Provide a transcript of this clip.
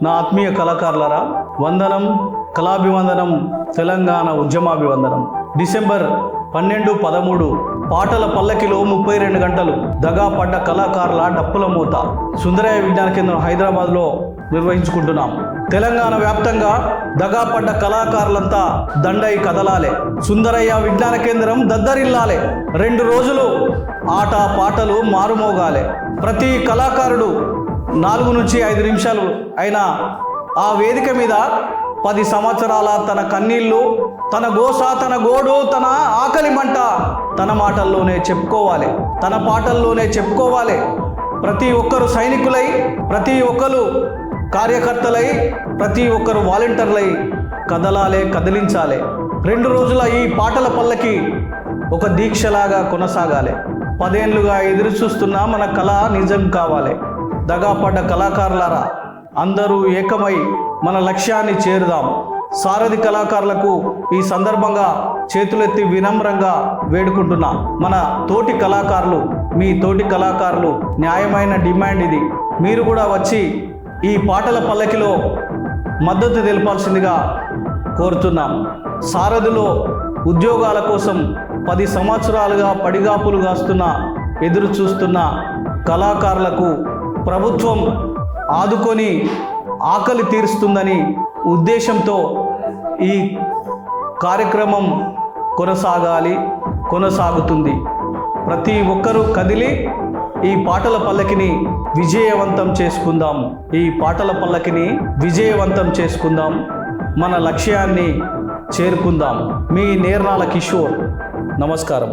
నా ఆత్మీయ కళాకారులారా, వందనం, కళాభివందనం, తెలంగాణ ఉద్యమాభివందనం. డిసెంబర్ 12, 13 పాటల పల్లకిలో 32 గంటలు దగా పడ్డ కళాకారుల డప్పుల మూత సుందరయ్య విజ్ఞాన కేంద్రం హైదరాబాద్లో నిర్వహించుకుంటున్నాం. తెలంగాణ వ్యాప్తంగా దగా పడ్డ కళాకారులంతా దండై కదలాలే, సుందరయ్య విజ్ఞాన కేంద్రం దద్దరిల్లాలే. 2 రోజులు ఆట పాటలు మారుమోగాలే. ప్రతి కళాకారుడు 4 నుంచి 5 నిమిషాలు అయినా ఆ వేదిక మీద 10 సంవత్సరాల తన కన్నీళ్ళు, తన గోస, తన గోడు, తన ఆకలి మంట తన మాటల్లోనే చెప్పుకోవాలి, తన పాటల్లోనే చెప్పుకోవాలి. ప్రతి ఒక్కరు సైనికులై, ప్రతి ఒక్కరు కార్యకర్తలై, ప్రతి ఒక్కరు వాలంటీర్లై కదలాలే, కదిలించాలి. 2 రోజుల ఈ పాటల పల్లకి ఒక దీక్షలాగా కొనసాగాలి. 10 ఏళ్ళుగా ఎదురు చూస్తున్న మన కళ నిజం కావాలి. దగాపడ్డ కళాకారులారా, అందరూ ఏకమై మన లక్ష్యాన్ని చేరుదాం. సారథి కళాకారులకు ఈ సందర్భంగా చేతులెత్తి వినమ్రంగా వేడుకుంటున్నా. మన తోటి కళాకారులు, మీ తోటి కళాకారులు న్యాయమైన డిమాండ్ ఇది. మీరు కూడా వచ్చి ఈ పాటల పల్లకిలో మద్దతు తెలపాల్సిందిగా కోరుతున్నాం. సారథిలో ఉద్యోగాల కోసం 10 సంవత్సరాలుగా పడిగాపులు కాస్తున్న, ఎదురు చూస్తున్న కళాకారులకు ప్రభుత్వం ఆదుకొని ఆకలి తీరుస్తుందని ఉద్దేశంతో ఈ కార్యక్రమం కొనసాగుతుంది. ప్రతి ఒక్కరూ కదిలి ఈ పాటల పల్లకిని విజయవంతం చేసుకుందాం. ఈ పాటల పల్లకిని విజయవంతం చేసుకుందాం. మన లక్ష్యాన్ని చేరుకుందాం. మీ నేర్నాల కిషోర్. నమస్కారం.